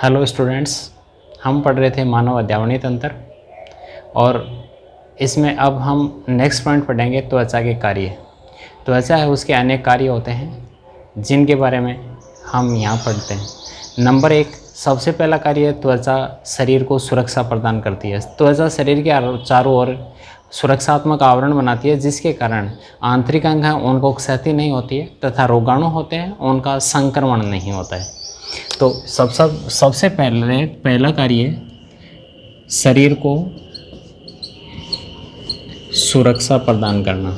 Hello students, हम पढ़ रहे थे मानव अध्यावनी तंत्र और इसमें अब हम नेक्स्ट पॉइंट पढ़ेंगे त्वचा के कार्य। त्वचा है उसके अनेक कार्य होते हैं जिनके बारे में हम यहाँ पढ़ते हैं। नंबर 1, सबसे पहला कार्य त्वचा शरीर को सुरक्षा प्रदान करती है। त्वचा शरीर के चारों ओर सुरक्षात्मक आवरण बनाती है जिसके कारण आंतरिक अंग हैं उनको क्षति नहीं होती है तथा रोगाणु होते हैं उनका संक्रमण नहीं होता है। तो सबसे पहला कार्य शरीर को सुरक्षा प्रदान करना।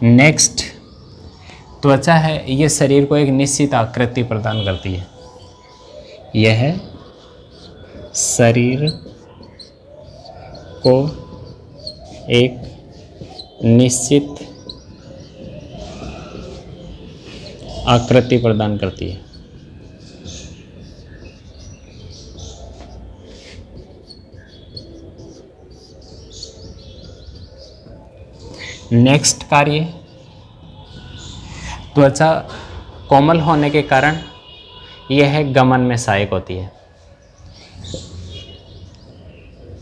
नेक्स्ट, त्वचा है ये शरीर को एक निश्चित आकृति प्रदान करती है। यह शरीर को एक निश्चित आकृति प्रदान करती है। नेक्स्ट कार्य, त्वचा कोमल होने के कारण यह गमन में सहायक होती है।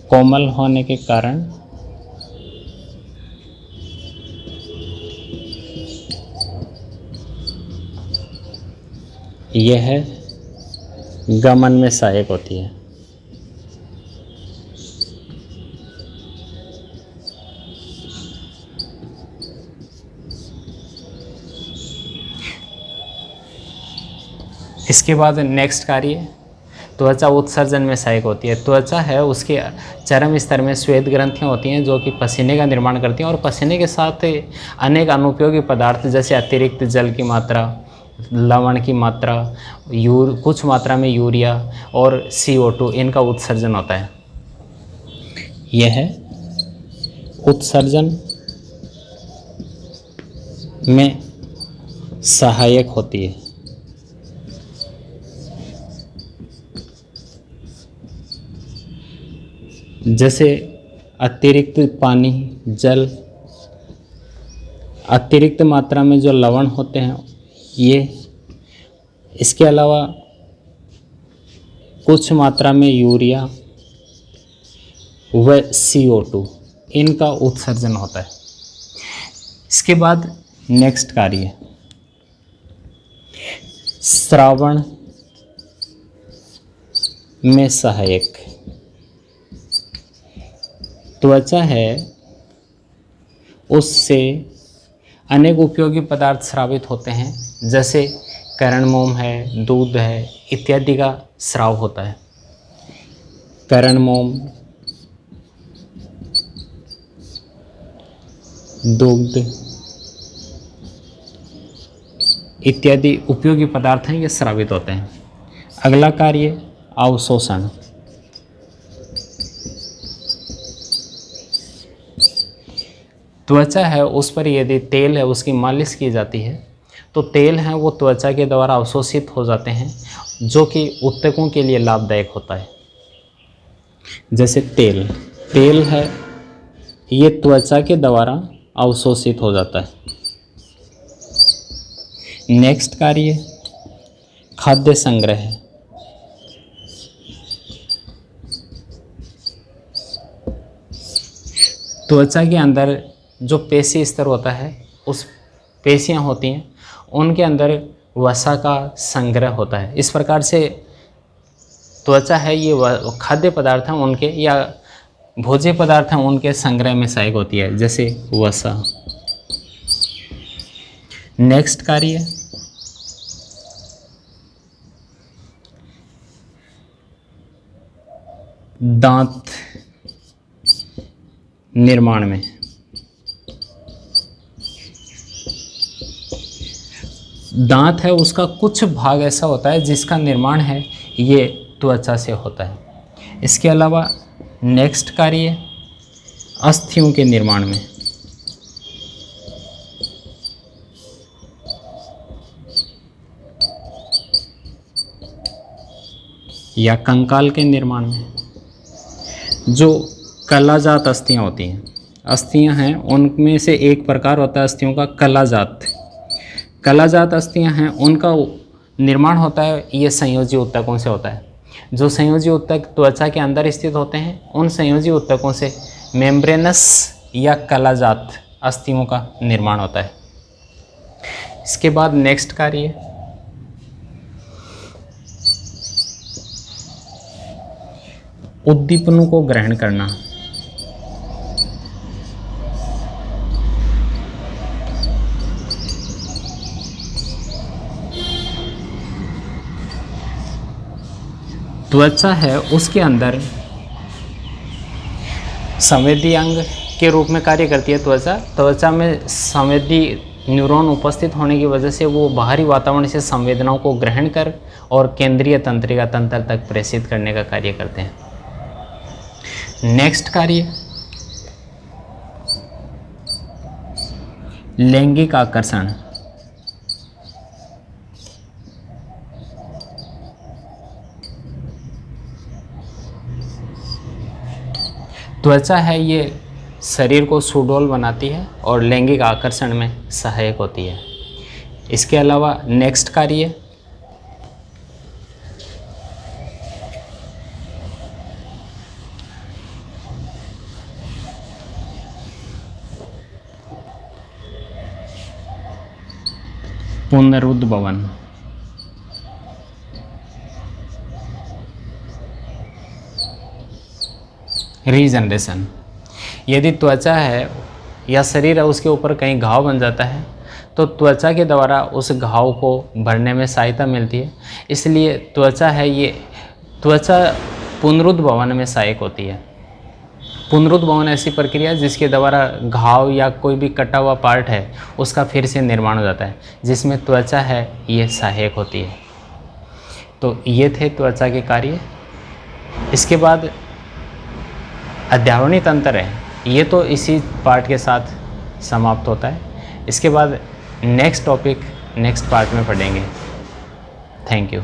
कोमल होने के कारण यह गमन में सहायक होती है। इसके बाद नेक्स्ट कार्य, त्वचा उत्सर्जन में सहायक होती है। त्वचा है उसके चरम स्तर में श्वेत ग्रंथियाँ होती हैं जो कि पसीने का निर्माण करती हैं और पसीने के साथ अनेक अनुपयोगी पदार्थ जैसे अतिरिक्त जल की मात्रा, लवण की मात्रा, कुछ मात्रा में यूरिया और CO2 इनका उत्सर्जन होता है। यह उत्सर्जन में सहायक होती है। जैसे अतिरिक्त पानी, जल, अतिरिक्त मात्रा में जो लवण होते हैं ये, इसके अलावा कुछ मात्रा में यूरिया व CO2 इनका उत्सर्जन होता है। इसके बाद नेक्स्ट कार्य, श्रावण में सहायक। त्वचा है उससे अनेक उपयोगी पदार्थ स्रावित होते हैं जैसे करणमोम है, दूध है इत्यादि का स्राव होता है। करणमोम, दूध इत्यादि उपयोगी पदार्थ हैं, ये स्रावित होते हैं। अगला कार्य अवशोषण। त्वचा है उस पर यदि तेल है उसकी मालिश की जाती है तो तेल है वो त्वचा के द्वारा अवशोषित हो जाते हैं जो कि ऊतकों के लिए लाभदायक होता है। जैसे तेल है ये त्वचा के द्वारा अवशोषित हो जाता है। नेक्स्ट कार्य खाद्य संग्रह। त्वचा के अंदर जो पेशी स्तर होता है, उस पेशियां होती हैं उनके अंदर वसा का संग्रह होता है। इस प्रकार से त्वचा है ये खाद्य पदार्थ हैं उनके या भोज्य पदार्थ हैं उनके संग्रह में सहायक होती है, जैसे वसा। नेक्स्ट कार्य दांत निर्माण में। दांत है उसका कुछ भाग ऐसा होता है जिसका निर्माण है ये त्वचा से होता है। इसके अलावा नेक्स्ट कार्य अस्थियों के निर्माण में। या कंकाल के निर्माण में जो कलाजात अस्थियाँ होती हैं, अस्थियां हैं उनमें से एक प्रकार होता है अस्थियों का कलाजात। कलाजात अस्थियां हैं उनका निर्माण होता है ये संयोजी ऊतकों से होता है। जो संयोजी ऊतक त्वचा के अंदर स्थित होते हैं उन संयोजी ऊतकों से मेम्ब्रेनस या कलाजात अस्थियों का निर्माण होता है। इसके बाद नेक्स्ट कार्य उद्दीपनों को ग्रहण करना। त्वचा है उसके अंदर संवेदी अंग के रूप में कार्य करती है। त्वचा में संवेदी न्यूरॉन उपस्थित होने की वजह से वो बाहरी वातावरण से संवेदनाओं को ग्रहण कर और केंद्रीय तंत्रिका तंत्र तक प्रेषित करने का कार्य करते हैं। नेक्स्ट कार्य लैंगिक आकर्षण। त्वचा है ये शरीर को सुडौल बनाती है और लैंगिक आकर्षण में सहायक होती है। इसके अलावा नेक्स्ट कार्य पुनरुद्भवन। रीजनरेशन। यदि त्वचा है या शरीर है उसके ऊपर कहीं घाव बन जाता है तो त्वचा के द्वारा उस घाव को भरने में सहायता मिलती है। इसलिए त्वचा है ये त्वचा पुनरुद्भवन में सहायक होती है। पुनरुद्भवन ऐसी प्रक्रिया है जिसके द्वारा घाव या कोई भी कटा हुआ पार्ट है उसका फिर से निर्माण हो जाता है, जिसमें त्वचा है ये सहायक होती है। तो ये थे त्वचा के कार्य। इसके बाद अध्यावरणीय तंत्र है ये तो इसी पार्ट के साथ समाप्त होता है। इसके बाद नेक्स्ट टॉपिक नेक्स्ट पार्ट में पढ़ेंगे। Thank you.